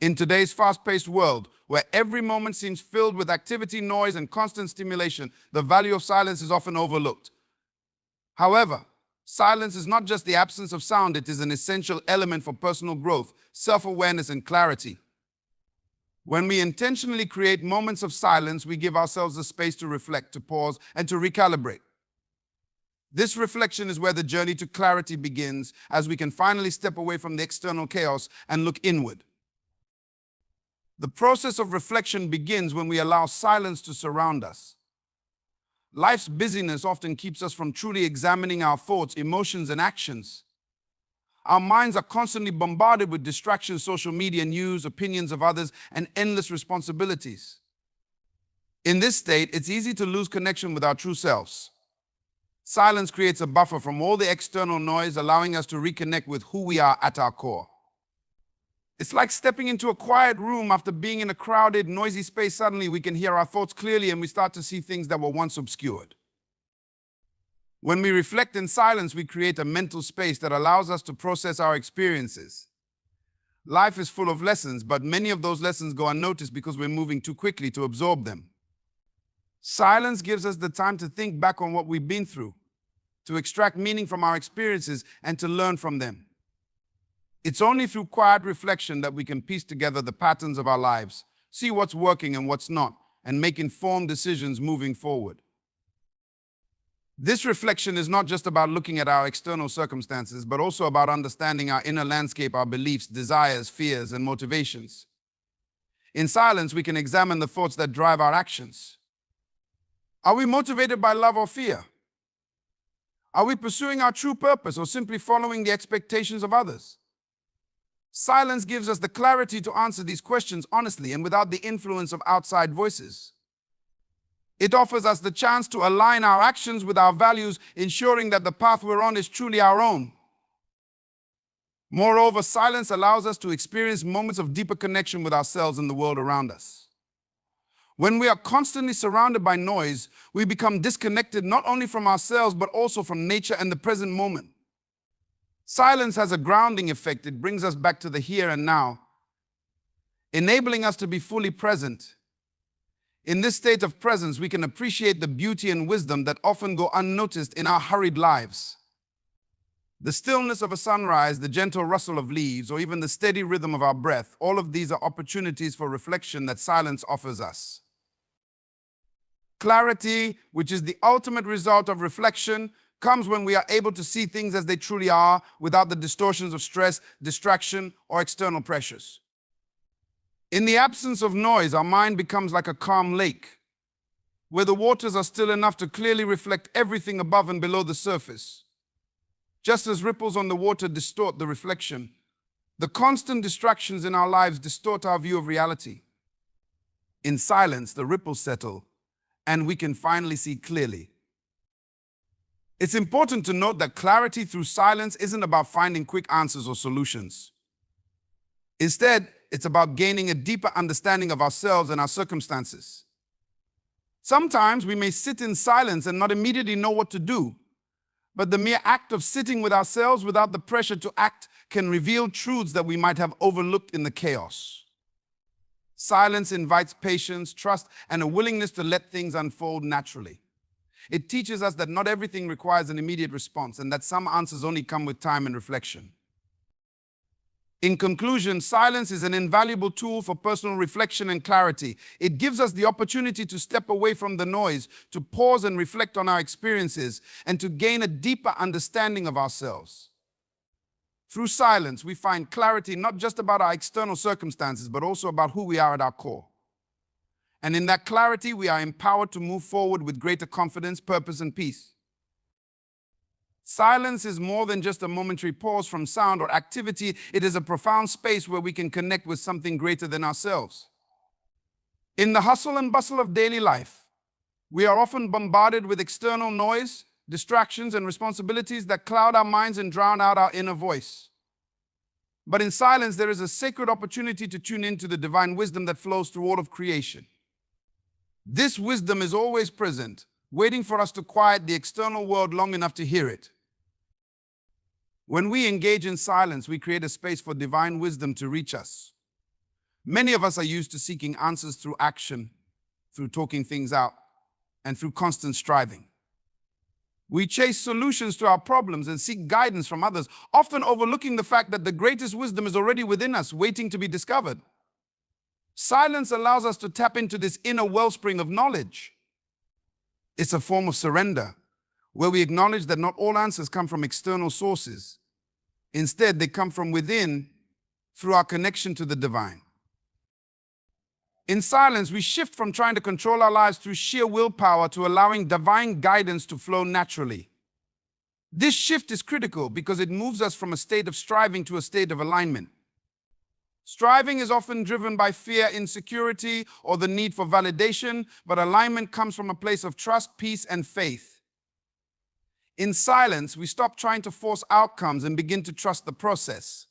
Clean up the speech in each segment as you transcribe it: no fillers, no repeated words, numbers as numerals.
In today's fast-paced world, where every moment seems filled with activity, noise, and constant stimulation, the value of silence is often overlooked. However, silence is not just the absence of sound, it is an essential element for personal growth, self-awareness, and clarity. When we intentionally create moments of silence, we give ourselves the space to reflect, to pause, and to recalibrate. This reflection is where the journey to clarity begins, as we can finally step away from the external chaos and look inward. The process of reflection begins when we allow silence to surround us. Life's busyness often keeps us from truly examining our thoughts, emotions, and actions. Our minds are constantly bombarded with distractions, social media, news, opinions of others, and endless responsibilities. In this state, it's easy to lose connection with our true selves. Silence creates a buffer from all the external noise, allowing us to reconnect with who we are at our core. It's like stepping into a quiet room after being in a crowded, noisy space. Suddenly, we can hear our thoughts clearly and we start to see things that were once obscured. When we reflect in silence, we create a mental space that allows us to process our experiences. Life is full of lessons, but many of those lessons go unnoticed because we're moving too quickly to absorb them. Silence gives us the time to think back on what we've been through, to extract meaning from our experiences, and to learn from them. It's only through quiet reflection that we can piece together the patterns of our lives, see what's working and what's not, and make informed decisions moving forward. This reflection is not just about looking at our external circumstances, but also about understanding our inner landscape, our beliefs, desires, fears, and motivations. In silence, we can examine the thoughts that drive our actions. Are we motivated by love or fear? Are we pursuing our true purpose or simply following the expectations of others? Silence gives us the clarity to answer these questions honestly and without the influence of outside voices. It offers us the chance to align our actions with our values, ensuring that the path we're on is truly our own. Moreover, silence allows us to experience moments of deeper connection with ourselves and the world around us. When we are constantly surrounded by noise, we become disconnected not only from ourselves, but also from nature and the present moment. Silence has a grounding effect. It brings us back to the here and now, enabling us to be fully present. In this state of presence, we can appreciate the beauty and wisdom that often go unnoticed in our hurried lives. The stillness of a sunrise, the gentle rustle of leaves, or even the steady rhythm of our breath, all of these are opportunities for reflection that silence offers us. Clarity, which is the ultimate result of reflection, comes when we are able to see things as they truly are, without the distortions of stress, distraction, or external pressures. In the absence of noise, our mind becomes like a calm lake, where the waters are still enough to clearly reflect everything above and below the surface. Just as ripples on the water distort the reflection, the constant distractions in our lives distort our view of reality. In silence, the ripples settle, and we can finally see clearly. It's important to note that clarity through silence isn't about finding quick answers or solutions. Instead, it's about gaining a deeper understanding of ourselves and our circumstances. Sometimes we may sit in silence and not immediately know what to do, but the mere act of sitting with ourselves without the pressure to act can reveal truths that we might have overlooked in the chaos. Silence invites patience, trust, and a willingness to let things unfold naturally. It teaches us that not everything requires an immediate response and that some answers only come with time and reflection. In conclusion, silence is an invaluable tool for personal reflection and clarity. It gives us the opportunity to step away from the noise, to pause and reflect on our experiences, and to gain a deeper understanding of ourselves. Through silence, we find clarity not just about our external circumstances, but also about who we are at our core. And in that clarity, we are empowered to move forward with greater confidence, purpose, and peace. Silence is more than just a momentary pause from sound or activity. It is a profound space where we can connect with something greater than ourselves. In the hustle and bustle of daily life, we are often bombarded with external noise, distractions, and responsibilities that cloud our minds and drown out our inner voice. But in silence, there is a sacred opportunity to tune into the divine wisdom that flows through all of creation. This wisdom is always present, waiting for us to quiet the external world long enough to hear it. When we engage in silence, we create a space for divine wisdom to reach us. Many of us are used to seeking answers through action, through talking things out, and through constant striving. We chase solutions to our problems and seek guidance from others, often overlooking the fact that the greatest wisdom is already within us, waiting to be discovered. Silence allows us to tap into this inner wellspring of knowledge. It's a form of surrender, where we acknowledge that not all answers come from external sources. Instead, they come from within through our connection to the divine. In silence, we shift from trying to control our lives through sheer willpower to allowing divine guidance to flow naturally. This shift is critical because it moves us from a state of striving to a state of alignment. Striving is often driven by fear, insecurity, or the need for validation, but alignment comes from a place of trust, peace, and faith. In silence, we stop trying to force outcomes and begin to trust the process.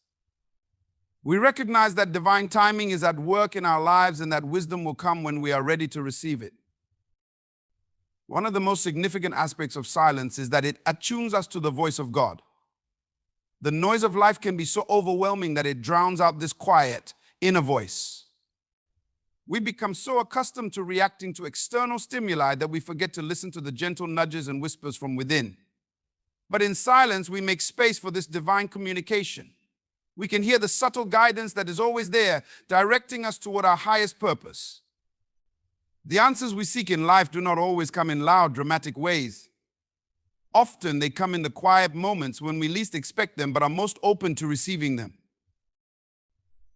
We recognize that divine timing is at work in our lives and that wisdom will come when we are ready to receive it. One of the most significant aspects of silence is that it attunes us to the voice of God. The noise of life can be so overwhelming that it drowns out this quiet, inner voice. We become so accustomed to reacting to external stimuli that we forget to listen to the gentle nudges and whispers from within. But in silence, we make space for this divine communication. We can hear the subtle guidance that is always there, directing us toward our highest purpose. The answers we seek in life do not always come in loud, dramatic ways. Often they come in the quiet moments when we least expect them but are most open to receiving them.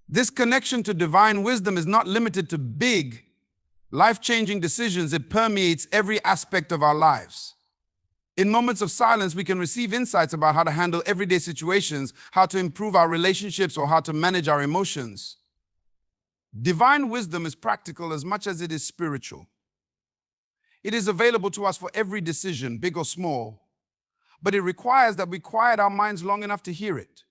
This connection to divine wisdom is not limited to big, life-changing decisions. It permeates every aspect of our lives. In moments of silence, we can receive insights about how to handle everyday situations, how to improve our relationships, or how to manage our emotions. Divine wisdom is practical as much as it is spiritual. It is available to us for every decision, big or small, but it requires that we quiet our minds long enough to hear it.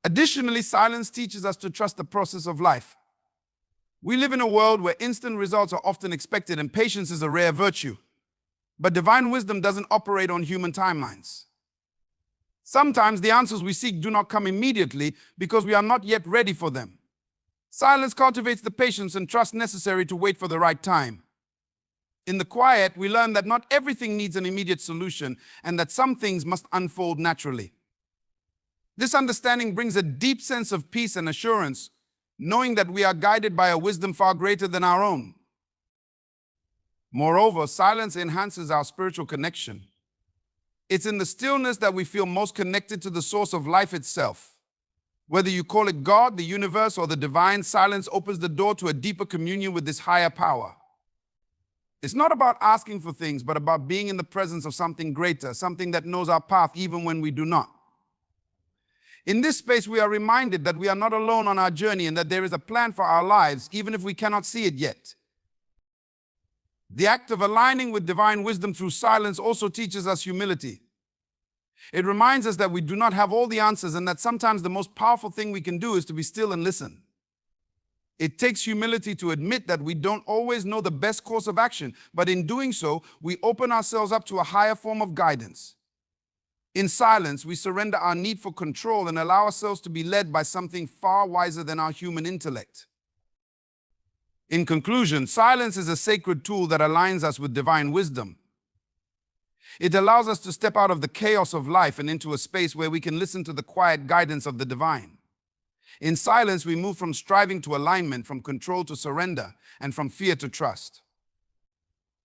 Additionally, silence teaches us to trust the process of life. We live in a world where instant results are often expected and patience is a rare virtue. But divine wisdom doesn't operate on human timelines. Sometimes the answers we seek do not come immediately because we are not yet ready for them. Silence cultivates the patience and trust necessary to wait for the right time. In the quiet, we learn that not everything needs an immediate solution and that some things must unfold naturally. This understanding brings a deep sense of peace and assurance, knowing that we are guided by a wisdom far greater than our own. Moreover, silence enhances our spiritual connection. It's in the stillness that we feel most connected to the source of life itself. Whether you call it God, the universe, or the divine, silence opens the door to a deeper communion with this higher power. It's not about asking for things, but about being in the presence of something greater, something that knows our path even when we do not. In this space, we are reminded that we are not alone on our journey and that there is a plan for our lives, even if we cannot see it yet. The act of aligning with divine wisdom through silence also teaches us humility. It reminds us that we do not have all the answers and that sometimes the most powerful thing we can do is to be still and listen. It takes humility to admit that we don't always know the best course of action, but in doing so, we open ourselves up to a higher form of guidance. In silence, we surrender our need for control and allow ourselves to be led by something far wiser than our human intellect. In conclusion, silence is a sacred tool that aligns us with divine wisdom. It allows us to step out of the chaos of life and into a space where we can listen to the quiet guidance of the divine. In silence, we move from striving to alignment, from control to surrender, and from fear to trust.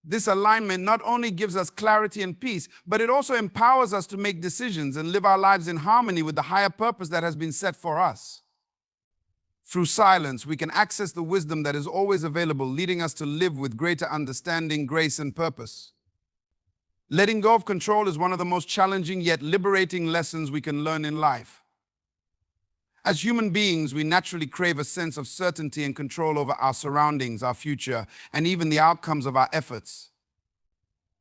This alignment not only gives us clarity and peace, but it also empowers us to make decisions and live our lives in harmony with the higher purpose that has been set for us. Through silence, we can access the wisdom that is always available, leading us to live with greater understanding, grace, and purpose. Letting go of control is one of the most challenging yet liberating lessons we can learn in life. As human beings, we naturally crave a sense of certainty and control over our surroundings, our future, and even the outcomes of our efforts.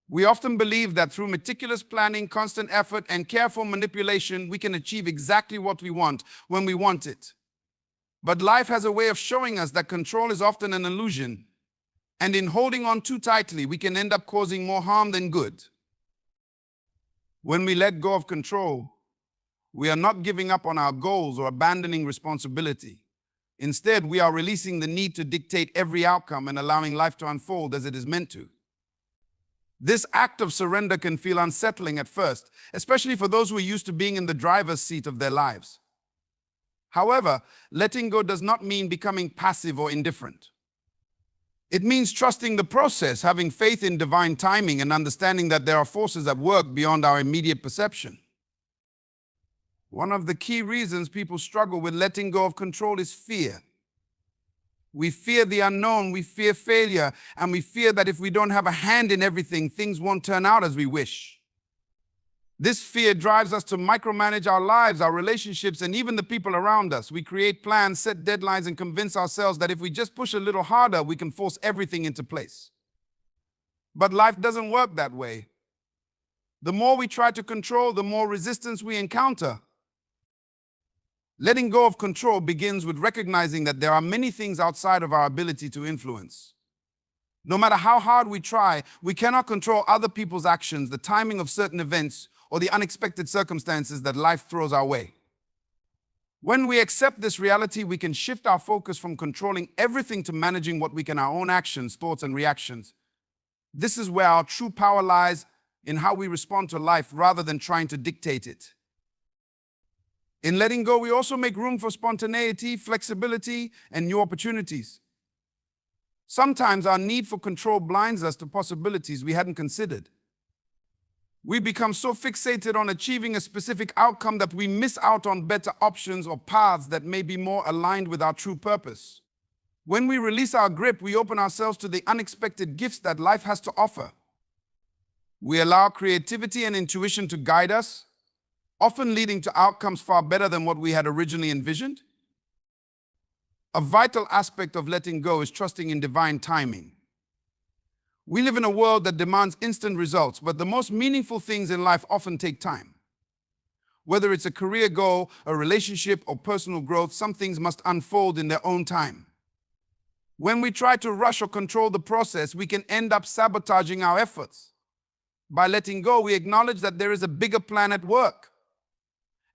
We often believe that through meticulous planning, constant effort, and careful manipulation, we can achieve exactly what we want when we want it. But life has a way of showing us that control is often an illusion, and in holding on too tightly, we can end up causing more harm than good. When we let go of control, we are not giving up on our goals or abandoning responsibility. Instead, we are releasing the need to dictate every outcome and allowing life to unfold as it is meant to. This act of surrender can feel unsettling at first, especially for those who are used to being in the driver's seat of their lives. However, letting go does not mean becoming passive or indifferent. It means trusting the process, having faith in divine timing, and understanding that there are forces at work beyond our immediate perception. One of the key reasons people struggle with letting go of control is fear. We fear the unknown, we fear failure, and we fear that if we don't have a hand in everything, things won't turn out as we wish. This fear drives us to micromanage our lives, our relationships, and even the people around us. We create plans, set deadlines, and convince ourselves that if we just push a little harder, we can force everything into place. But life doesn't work that way. The more we try to control, the more resistance we encounter. Letting go of control begins with recognizing that there are many things outside of our ability to influence. No matter how hard we try, we cannot control other people's actions, the timing of certain events, or the unexpected circumstances that life throws our way. When we accept this reality, we can shift our focus from controlling everything to managing what we can, our own actions, thoughts, and reactions. This is where our true power lies, in how we respond to life rather than trying to dictate it. In letting go, we also make room for spontaneity, flexibility, and new opportunities. Sometimes our need for control blinds us to possibilities we hadn't considered. We become so fixated on achieving a specific outcome that we miss out on better options or paths that may be more aligned with our true purpose. When we release our grip, we open ourselves to the unexpected gifts that life has to offer. We allow creativity and intuition to guide us, often leading to outcomes far better than what we had originally envisioned. A vital aspect of letting go is trusting in divine timing. We live in a world that demands instant results, but the most meaningful things in life often take time. Whether it's a career goal, a relationship, or personal growth, some things must unfold in their own time. When we try to rush or control the process, we can end up sabotaging our efforts. By letting go, we acknowledge that there is a bigger plan at work,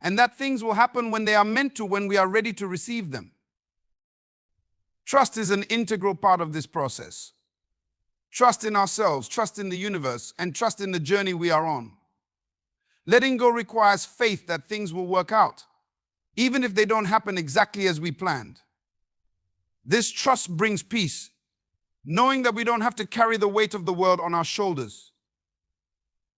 and that things will happen when they are meant to, when we are ready to receive them. Trust is an integral part of this process. Trust in ourselves, trust in the universe, and trust in the journey we are on. Letting go requires faith that things will work out, even if they don't happen exactly as we planned. This trust brings peace, knowing that we don't have to carry the weight of the world on our shoulders.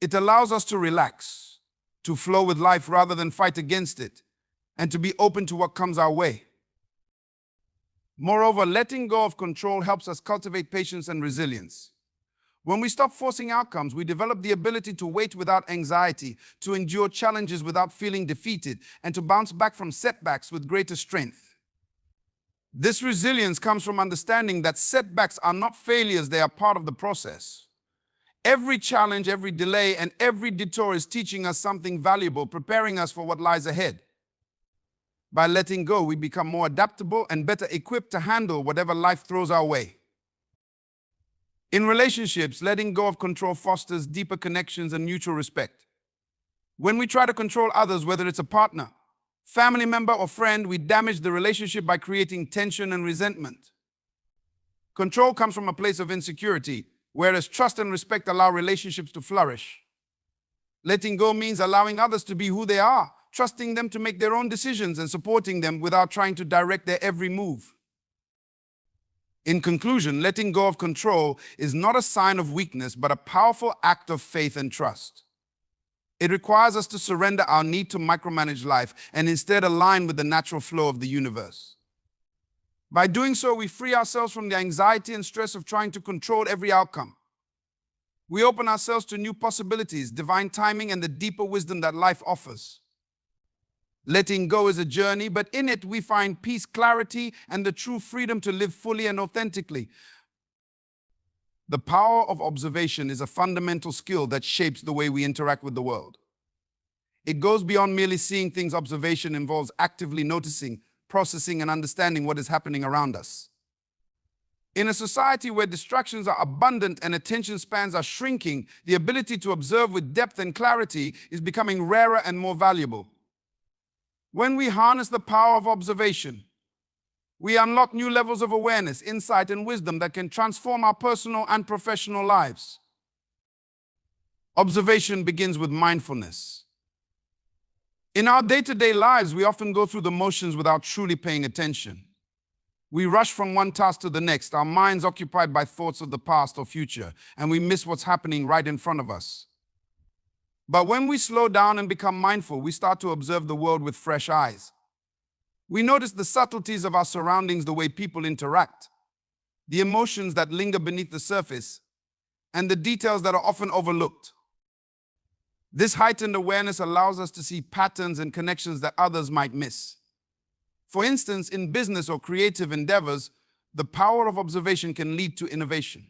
It allows us to relax, to flow with life rather than fight against it, and to be open to what comes our way. Moreover, letting go of control helps us cultivate patience and resilience. When we stop forcing outcomes, we develop the ability to wait without anxiety, to endure challenges without feeling defeated, and to bounce back from setbacks with greater strength. This resilience comes from understanding that setbacks are not failures, they are part of the process. Every challenge, every delay, and every detour is teaching us something valuable, preparing us for what lies ahead. By letting go, we become more adaptable and better equipped to handle whatever life throws our way. In relationships, letting go of control fosters deeper connections and mutual respect. When we try to control others, whether it's a partner, family member, or friend, we damage the relationship by creating tension and resentment. Control comes from a place of insecurity, whereas trust and respect allow relationships to flourish. Letting go means allowing others to be who they are, trusting them to make their own decisions and supporting them without trying to direct their every move. In conclusion, letting go of control is not a sign of weakness, but a powerful act of faith and trust. It requires us to surrender our need to micromanage life and instead align with the natural flow of the universe. By doing so, we free ourselves from the anxiety and stress of trying to control every outcome. We open ourselves to new possibilities, divine timing, and the deeper wisdom that life offers. Letting go is a journey, but in it we find peace, clarity, and the true freedom to live fully and authentically. The power of observation is a fundamental skill that shapes the way we interact with the world. It goes beyond merely seeing things. Observation involves actively noticing, processing, and understanding what is happening around us. In a society where distractions are abundant and attention spans are shrinking, the ability to observe with depth and clarity is becoming rarer and more valuable. When we harness the power of observation, We unlock new levels of awareness, insight, and wisdom that can transform our personal and professional lives. Observation begins with mindfulness. In our day-to-day lives, we often go through the motions without truly paying attention. We rush from one task to the next, our minds occupied by thoughts of the past or future, and we miss what's happening right in front of us. But when we slow down and become mindful, we start to observe the world with fresh eyes. We notice the subtleties of our surroundings, the way people interact, the emotions that linger beneath the surface, and the details that are often overlooked. This heightened awareness allows us to see patterns and connections that others might miss. For instance, in business or creative endeavors, the power of observation can lead to innovation.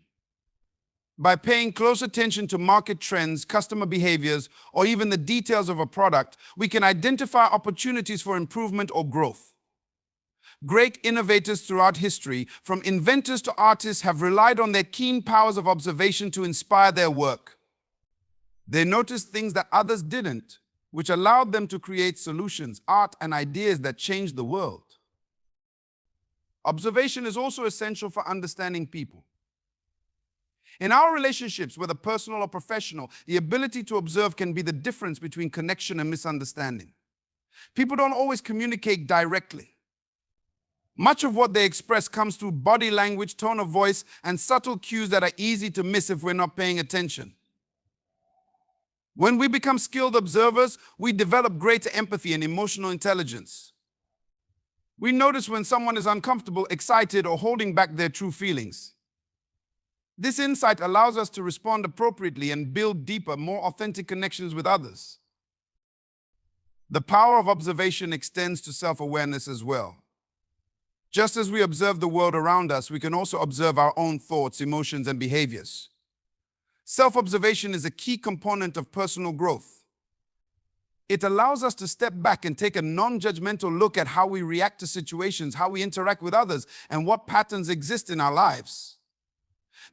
By paying close attention to market trends, customer behaviors, or even the details of a product, we can identify opportunities for improvement or growth. Great innovators throughout history, from inventors to artists, have relied on their keen powers of observation to inspire their work. They noticed things that others didn't, which allowed them to create solutions, art, and ideas that changed the world. Observation is also essential for understanding people. In our relationships, whether personal or professional, the ability to observe can be the difference between connection and misunderstanding. People don't always communicate directly. Much of what they express comes through body language, tone of voice, and subtle cues that are easy to miss if we're not paying attention. When we become skilled observers, we develop greater empathy and emotional intelligence. We notice when someone is uncomfortable, excited, or holding back their true feelings. This insight allows us to respond appropriately and build deeper, more authentic connections with others. The power of observation extends to self-awareness as well. Just as we observe the world around us, we can also observe our own thoughts, emotions, and behaviors. Self-observation is a key component of personal growth. It allows us to step back and take a non-judgmental look at how we react to situations, how we interact with others, and what patterns exist in our lives.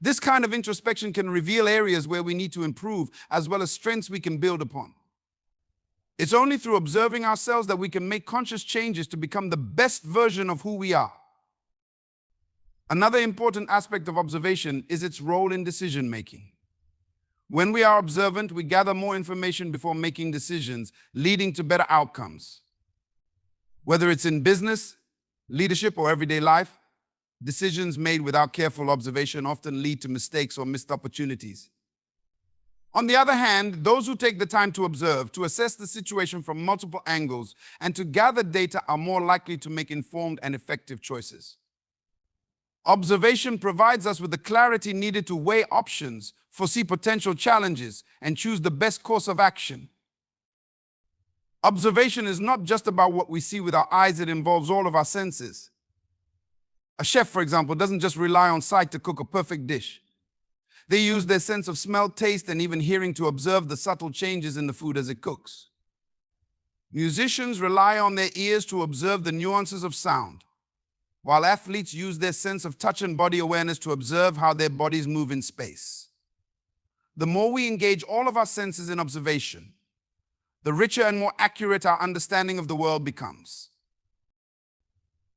This kind of introspection can reveal areas where we need to improve, as well as strengths we can build upon. It's only through observing ourselves that we can make conscious changes to become the best version of who we are. Another important aspect of observation is its role in decision-making. When we are observant, we gather more information before making decisions, leading to better outcomes. Whether it's in business, leadership, or everyday life, decisions made without careful observation often lead to mistakes or missed opportunities. On the other hand, those who take the time to observe, to assess the situation from multiple angles, and to gather data are more likely to make informed and effective choices. Observation provides us with the clarity needed to weigh options, foresee potential challenges, and choose the best course of action. Observation is not just about what we see with our eyes, it involves all of our senses. A chef, for example, doesn't just rely on sight to cook a perfect dish. They use their sense of smell, taste, and even hearing to observe the subtle changes in the food as it cooks. Musicians rely on their ears to observe the nuances of sound, while athletes use their sense of touch and body awareness to observe how their bodies move in space. The more we engage all of our senses in observation, the richer and more accurate our understanding of the world becomes.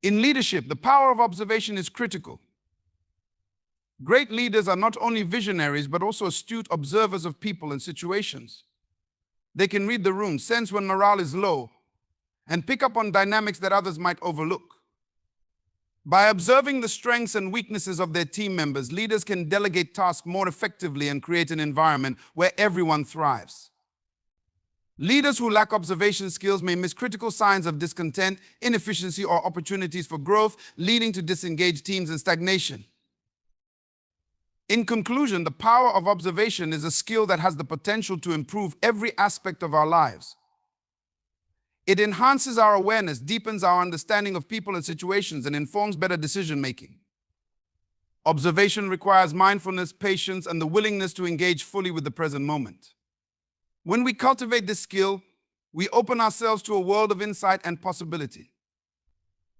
In leadership, the power of observation is critical. Great leaders are not only visionaries, but also astute observers of people and situations. They can read the room, sense when morale is low, and pick up on dynamics that others might overlook. By observing the strengths and weaknesses of their team members, leaders can delegate tasks more effectively and create an environment where everyone thrives. Leaders who lack observation skills may miss critical signs of discontent, inefficiency, or opportunities for growth, leading to disengaged teams and stagnation. In conclusion, the power of observation is a skill that has the potential to improve every aspect of our lives. It enhances our awareness, deepens our understanding of people and situations, and informs better decision-making. Observation requires mindfulness, patience, and the willingness to engage fully with the present moment. When we cultivate this skill, we open ourselves to a world of insight and possibility.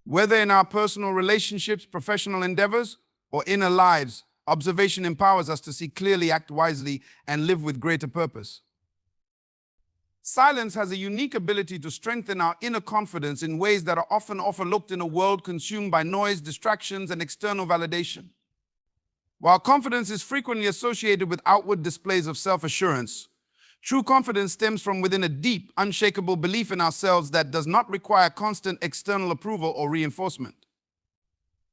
Whether in our personal relationships, professional endeavors, or inner lives, observation empowers us to see clearly, act wisely, and live with greater purpose. Silence has a unique ability to strengthen our inner confidence in ways that are often overlooked in a world consumed by noise, distractions, and external validation. While confidence is frequently associated with outward displays of self-assurance, true confidence stems from within a deep, unshakable belief in ourselves that does not require constant external approval or reinforcement.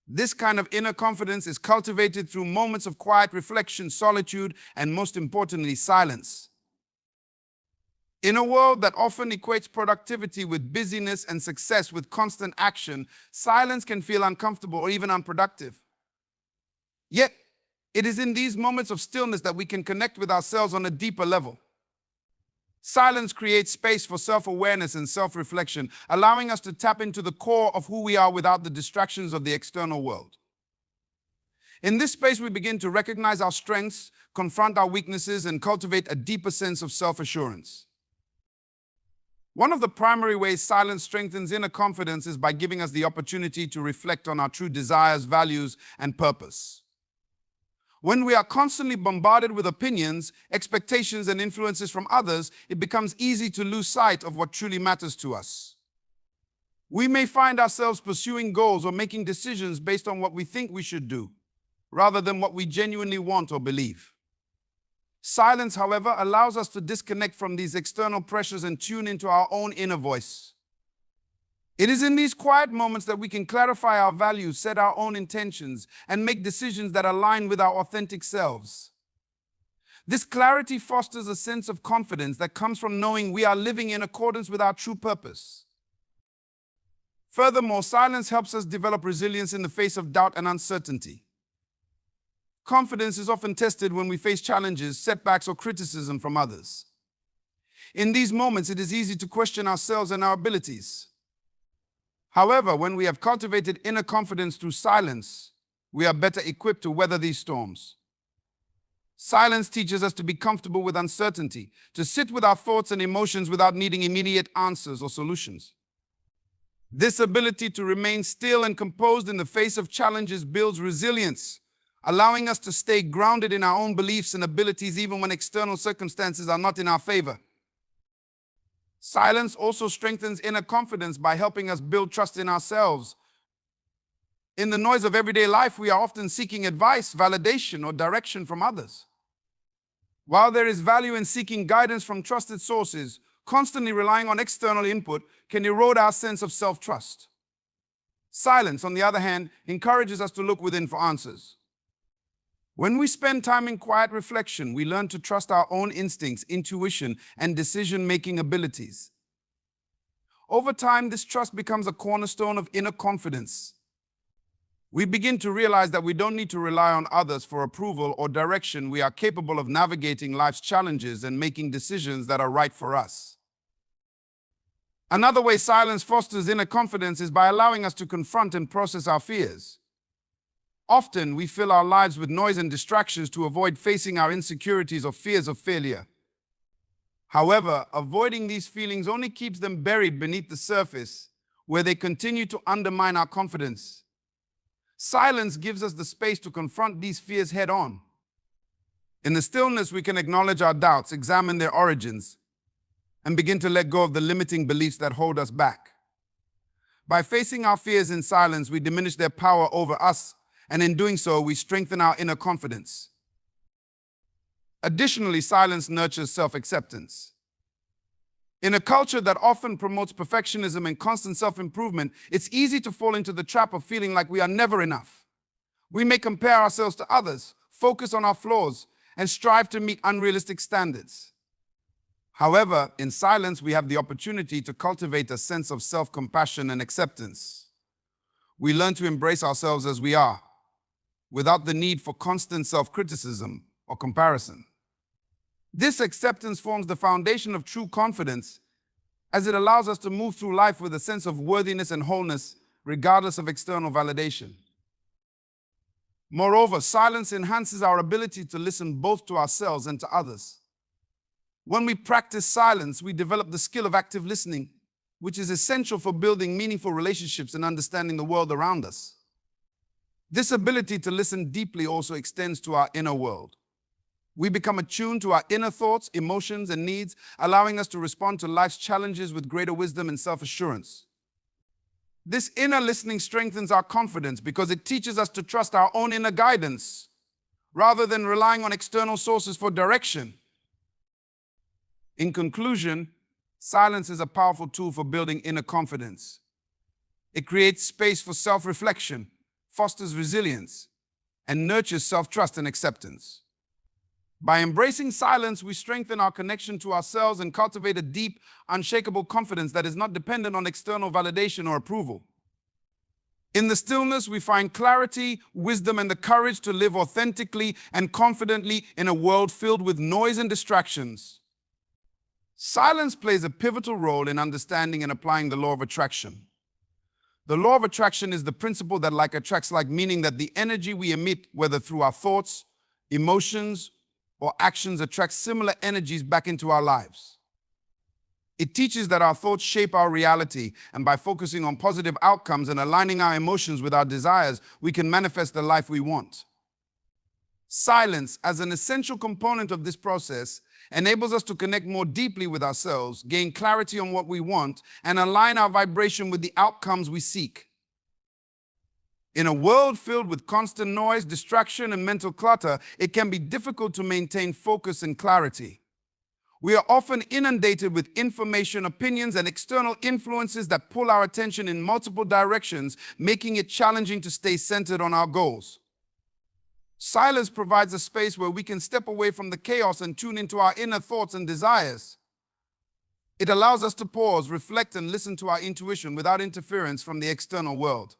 This kind of inner confidence is cultivated through moments of quiet reflection, solitude, and most importantly, silence. In a world that often equates productivity with busyness and success with constant action, silence can feel uncomfortable or even unproductive. Yet, it is in these moments of stillness that we can connect with ourselves on a deeper level. Silence creates space for self-awareness and self-reflection, allowing us to tap into the core of who we are without the distractions of the external world. In this space, we begin to recognize our strengths, confront our weaknesses, and cultivate a deeper sense of self-assurance. One of the primary ways silence strengthens inner confidence is by giving us the opportunity to reflect on our true desires, values, and purpose. When we are constantly bombarded with opinions, expectations, and influences from others, it becomes easy to lose sight of what truly matters to us. We may find ourselves pursuing goals or making decisions based on what we think we should do, rather than what we genuinely want or believe. Silence, however, allows us to disconnect from these external pressures and tune into our own inner voice. It is in these quiet moments that we can clarify our values, set our own intentions, and make decisions that align with our authentic selves. This clarity fosters a sense of confidence that comes from knowing we are living in accordance with our true purpose. Furthermore, silence helps us develop resilience in the face of doubt and uncertainty. Confidence is often tested when we face challenges, setbacks, or criticism from others. In these moments, it is easy to question ourselves and our abilities. However, when we have cultivated inner confidence through silence, we are better equipped to weather these storms. Silence teaches us to be comfortable with uncertainty, to sit with our thoughts and emotions without needing immediate answers or solutions. This ability to remain still and composed in the face of challenges builds resilience, allowing us to stay grounded in our own beliefs and abilities even when external circumstances are not in our favor. Silence also strengthens inner confidence by helping us build trust in ourselves. In the noise of everyday life, we are often seeking advice, validation, or direction from others. While there is value in seeking guidance from trusted sources, constantly relying on external input can erode our sense of self-trust. Silence, on the other hand, encourages us to look within for answers. When we spend time in quiet reflection, we learn to trust our own instincts, intuition, and decision-making abilities. Over time, this trust becomes a cornerstone of inner confidence. We begin to realize that we don't need to rely on others for approval or direction. We are capable of navigating life's challenges and making decisions that are right for us. Another way silence fosters inner confidence is by allowing us to confront and process our fears. Often, we fill our lives with noise and distractions to avoid facing our insecurities or fears of failure. However, avoiding these feelings only keeps them buried beneath the surface, where they continue to undermine our confidence. Silence gives us the space to confront these fears head-on. In the stillness, we can acknowledge our doubts, examine their origins, and begin to let go of the limiting beliefs that hold us back. By facing our fears in silence, we diminish their power over us, and in doing so, we strengthen our inner confidence. Additionally, silence nurtures self-acceptance. In a culture that often promotes perfectionism and constant self-improvement, it's easy to fall into the trap of feeling like we are never enough. We may compare ourselves to others, focus on our flaws, and strive to meet unrealistic standards. However, in silence, we have the opportunity to cultivate a sense of self-compassion and acceptance. We learn to embrace ourselves as we are, without the need for constant self-criticism or comparison. This acceptance forms the foundation of true confidence, as it allows us to move through life with a sense of worthiness and wholeness, regardless of external validation. Moreover, silence enhances our ability to listen both to ourselves and to others. When we practice silence, we develop the skill of active listening, which is essential for building meaningful relationships and understanding the world around us. This ability to listen deeply also extends to our inner world. We become attuned to our inner thoughts, emotions, and needs, allowing us to respond to life's challenges with greater wisdom and self-assurance. This inner listening strengthens our confidence because it teaches us to trust our own inner guidance rather than relying on external sources for direction. In conclusion, silence is a powerful tool for building inner confidence. It creates space for self-reflection, fosters resilience, and nurtures self-trust and acceptance. By embracing silence, we strengthen our connection to ourselves and cultivate a deep, unshakable confidence that is not dependent on external validation or approval. In the stillness, we find clarity, wisdom, and the courage to live authentically and confidently in a world filled with noise and distractions. Silence plays a pivotal role in understanding and applying the law of attraction. The law of attraction is the principle that like attracts like, meaning that the energy we emit, whether through our thoughts, emotions, or actions, attracts similar energies back into our lives. It teaches that our thoughts shape our reality, and by focusing on positive outcomes and aligning our emotions with our desires, we can manifest the life we want. Silence, as an essential component of this process, enables us to connect more deeply with ourselves, gain clarity on what we want, and align our vibration with the outcomes we seek. In a world filled with constant noise, distraction, and mental clutter, it can be difficult to maintain focus and clarity. We are often inundated with information, opinions, and external influences that pull our attention in multiple directions, making it challenging to stay centered on our goals. Silence provides a space where we can step away from the chaos and tune into our inner thoughts and desires. It allows us to pause, reflect, and listen to our intuition without interference from the external world.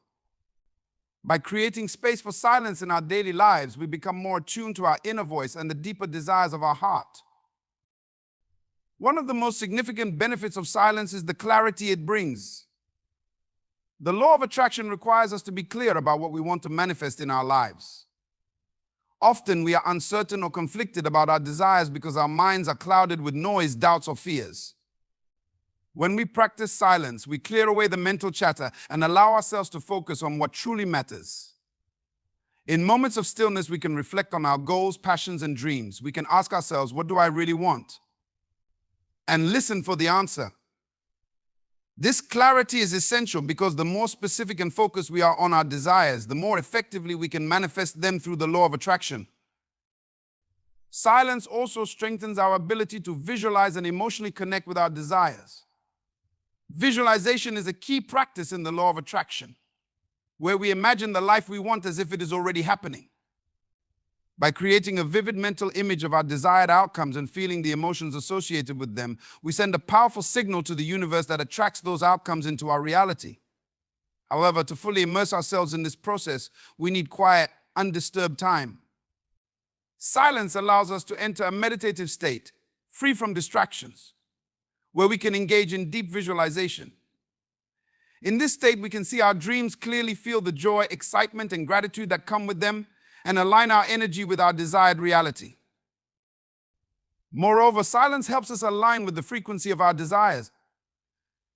By creating space for silence in our daily lives, we become more attuned to our inner voice and the deeper desires of our heart. One of the most significant benefits of silence is the clarity it brings. The law of attraction requires us to be clear about what we want to manifest in our lives. Often we are uncertain or conflicted about our desires because our minds are clouded with noise, doubts, or fears. When we practice silence, we clear away the mental chatter and allow ourselves to focus on what truly matters. In moments of stillness, we can reflect on our goals, passions, and dreams. We can ask ourselves, what do I really want? And listen for the answer. This clarity is essential because the more specific and focused we are on our desires, the more effectively we can manifest them through the law of attraction. Silence also strengthens our ability to visualize and emotionally connect with our desires. Visualization is a key practice in the law of attraction, where we imagine the life we want as if it is already happening. By creating a vivid mental image of our desired outcomes and feeling the emotions associated with them, we send a powerful signal to the universe that attracts those outcomes into our reality. However, to fully immerse ourselves in this process, we need quiet, undisturbed time. Silence allows us to enter a meditative state, free from distractions, where we can engage in deep visualization. In this state, we can see our dreams clearly, feel the joy, excitement, and gratitude that come with them, and align our energy with our desired reality. Moreover, silence helps us align with the frequency of our desires.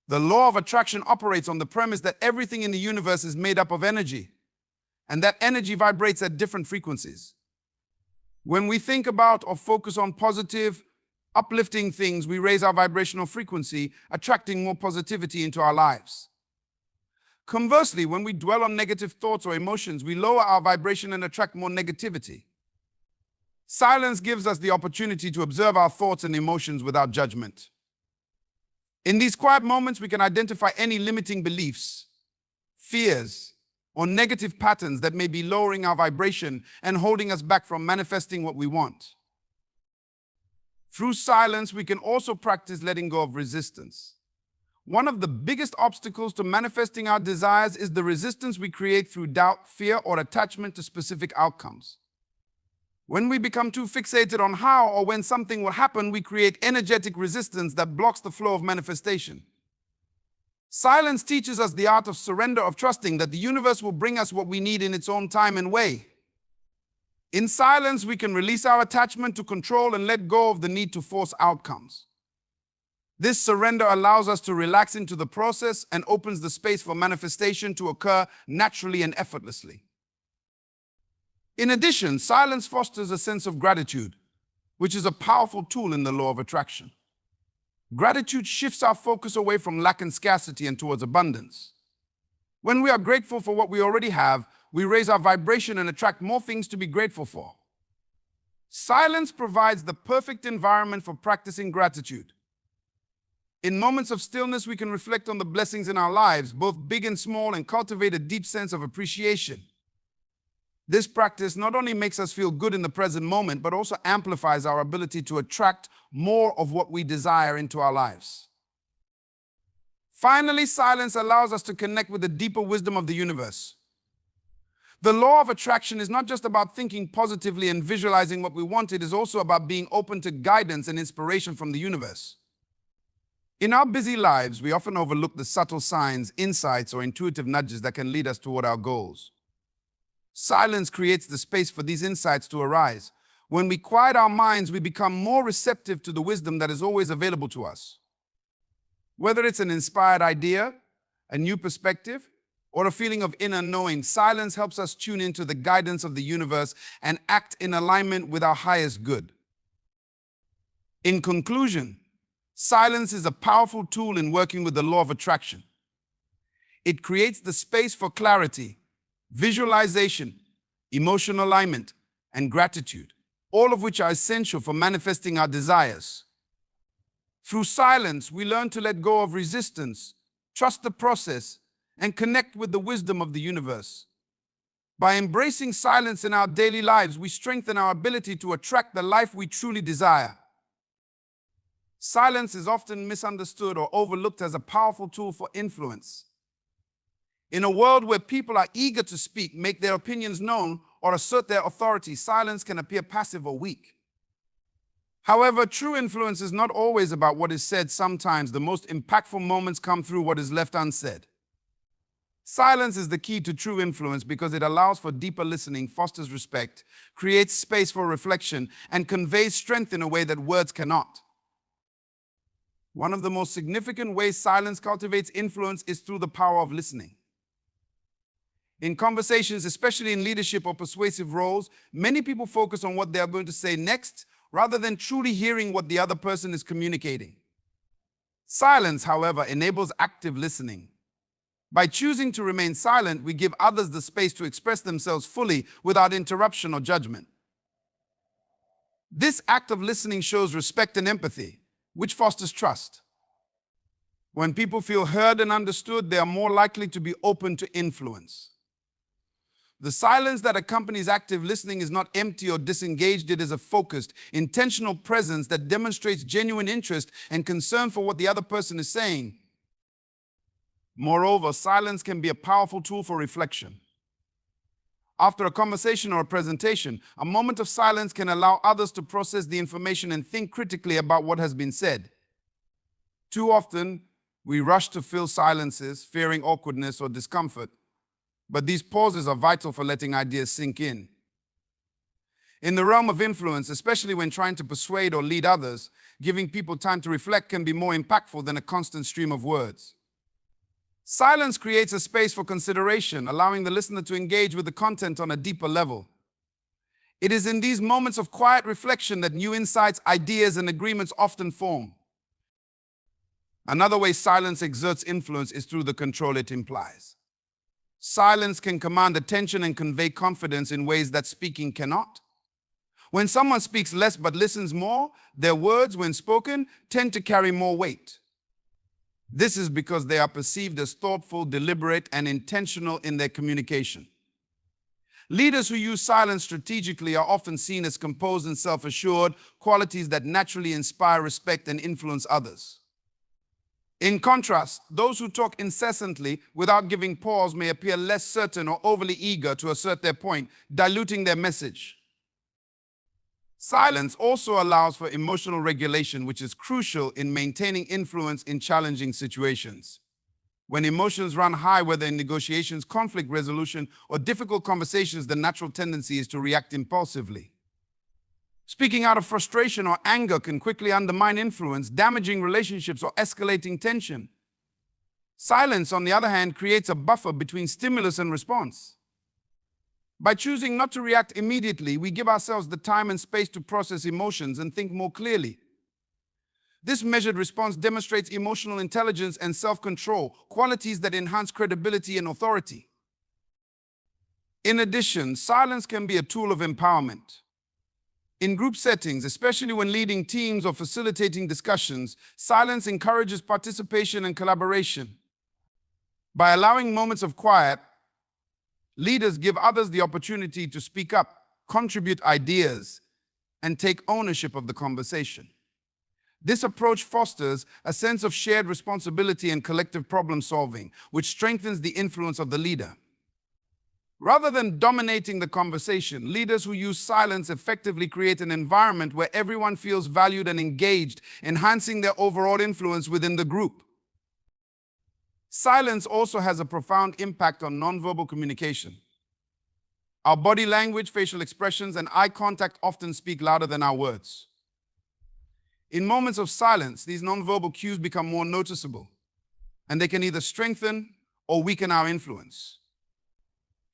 The law of attraction operates on the premise that everything in the universe is made up of energy, and that energy vibrates at different frequencies. When we think about or focus on positive, uplifting things, we raise our vibrational frequency, attracting more positivity into our lives. Conversely, when we dwell on negative thoughts or emotions, we lower our vibration and attract more negativity. Silence gives us the opportunity to observe our thoughts and emotions without judgment. In these quiet moments, we can identify any limiting beliefs, fears, or negative patterns that may be lowering our vibration and holding us back from manifesting what we want. Through silence, we can also practice letting go of resistance. One of the biggest obstacles to manifesting our desires is the resistance we create through doubt, fear, or attachment to specific outcomes. When we become too fixated on how or when something will happen, we create energetic resistance that blocks the flow of manifestation. Silence teaches us the art of surrender, of trusting that the universe will bring us what we need in its own time and way. In silence, we can release our attachment to control and let go of the need to force outcomes. This surrender allows us to relax into the process and opens the space for manifestation to occur naturally and effortlessly. In addition, silence fosters a sense of gratitude. which is a powerful tool in the law of attraction. Gratitude shifts our focus away from lack and scarcity and towards abundance. When we are grateful for what we already have, we raise our vibration and attract more things to be grateful for. Silence provides the perfect environment for practicing gratitude. In moments of stillness, we can reflect on the blessings in our lives, both big and small, and cultivate a deep sense of appreciation. This practice not only makes us feel good in the present moment, but also amplifies our ability to attract more of what we desire into our lives. Finally, silence allows us to connect with the deeper wisdom of the universe. The law of attraction is not just about thinking positively and visualizing what we want, it is also about being open to guidance and inspiration from the universe. In our busy lives, we often overlook the subtle signs, insights, or intuitive nudges that can lead us toward our goals. Silence creates the space for these insights to arise. When we quiet our minds, we become more receptive to the wisdom that is always available to us. Whether it's an inspired idea, a new perspective, or a feeling of inner knowing, silence helps us tune into the guidance of the universe and act in alignment with our highest good. In conclusion, silence is a powerful tool in working with the law of attraction. It creates the space for clarity, visualization, emotional alignment, and gratitude, all of which are essential for manifesting our desires. Through silence, we learn to let go of resistance, trust the process, and connect with the wisdom of the universe. By embracing silence in our daily lives, we strengthen our ability to attract the life we truly desire. Silence is often misunderstood or overlooked as a powerful tool for influence. In a world where people are eager to speak, make their opinions known, or assert their authority, silence can appear passive or weak. However, true influence is not always about what is said. Sometimes the most impactful moments come through what is left unsaid. Silence is the key to true influence because it allows for deeper listening, fosters respect, creates space for reflection, and conveys strength in a way that words cannot. One of the most significant ways silence cultivates influence is through the power of listening. In conversations, especially in leadership or persuasive roles, many people focus on what they are going to say next rather than truly hearing what the other person is communicating. Silence, however, enables active listening. By choosing to remain silent, we give others the space to express themselves fully without interruption or judgment. This act of listening shows respect and empathy, which fosters trust. When people feel heard and understood, they are more likely to be open to influence. The silence that accompanies active listening is not empty or disengaged. It is a focused, intentional presence that demonstrates genuine interest and concern for what the other person is saying. Moreover, silence can be a powerful tool for reflection. After a conversation or a presentation, a moment of silence can allow others to process the information and think critically about what has been said. Too often, we rush to fill silences, fearing awkwardness or discomfort. But these pauses are vital for letting ideas sink in. In the realm of influence, especially when trying to persuade or lead others, giving people time to reflect can be more impactful than a constant stream of words. Silence creates a space for consideration, allowing the listener to engage with the content on a deeper level. It is in these moments of quiet reflection that new insights, ideas, and agreements often form. Another way silence exerts influence is through the control it implies. Silence can command attention and convey confidence in ways that speaking cannot. When someone speaks less but listens more, their words, when spoken, tend to carry more weight. This is because they are perceived as thoughtful, deliberate, and intentional in their communication. Leaders who use silence strategically are often seen as composed and self-assured, qualities that naturally inspire respect and influence others. In contrast, those who talk incessantly without giving pause may appear less certain or overly eager to assert their point, diluting their message. Silence also allows for emotional regulation, which is crucial in maintaining influence in challenging situations. When emotions run high, whether in negotiations, conflict resolution, or difficult conversations, the natural tendency is to react impulsively. Speaking out of frustration or anger can quickly undermine influence, damaging relationships or escalating tension. Silence, on the other hand, creates a buffer between stimulus and response. By choosing not to react immediately, we give ourselves the time and space to process emotions and think more clearly. This measured response demonstrates emotional intelligence and self-control, qualities that enhance credibility and authority. In addition, silence can be a tool of empowerment. In group settings, especially when leading teams or facilitating discussions, silence encourages participation and collaboration. By allowing moments of quiet, leaders give others the opportunity to speak up, contribute ideas, and take ownership of the conversation. This approach fosters a sense of shared responsibility and collective problem solving, which strengthens the influence of the leader. Rather than dominating the conversation, leaders who use silence effectively create an environment where everyone feels valued and engaged, enhancing their overall influence within the group. Silence also has a profound impact on nonverbal communication. Our body language, facial expressions, and eye contact often speak louder than our words. In moments of silence, these nonverbal cues become more noticeable, and they can either strengthen or weaken our influence.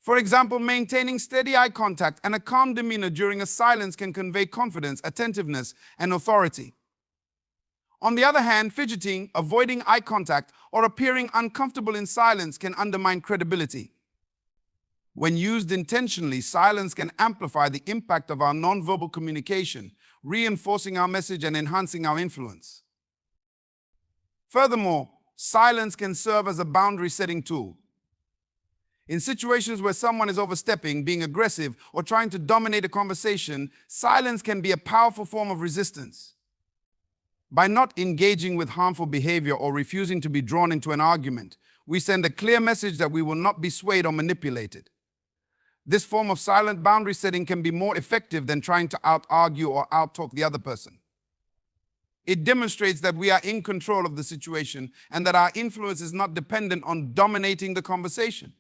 For example, maintaining steady eye contact and a calm demeanor during a silence can convey confidence, attentiveness, and authority. On the other hand, fidgeting, avoiding eye contact, or appearing uncomfortable in silence can undermine credibility. When used intentionally, silence can amplify the impact of our nonverbal communication, reinforcing our message and enhancing our influence. Furthermore, silence can serve as a boundary-setting tool. In situations where someone is overstepping, being aggressive, or trying to dominate a conversation, silence can be a powerful form of resistance. By not engaging with harmful behavior or refusing to be drawn into an argument, we send a clear message that we will not be swayed or manipulated. This form of silent boundary setting can be more effective than trying to out-argue or out-talk the other person. It demonstrates that we are in control of the situation and that our influence is not dependent on dominating the conversation.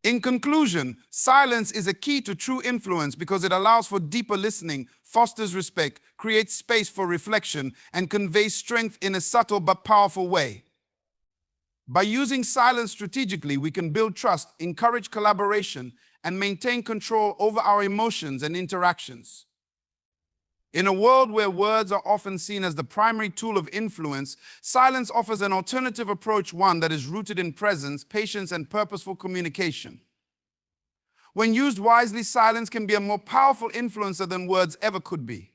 In conclusion, silence is a key to true influence because it allows for deeper listening, fosters respect, creates space for reflection, and conveys strength in a subtle but powerful way. By using silence strategically, we can build trust, encourage collaboration, and maintain control over our emotions and interactions. In a world where words are often seen as the primary tool of influence, silence offers an alternative approach, one that is rooted in presence, patience, and purposeful communication. When used wisely, silence can be a more powerful influencer than words ever could be.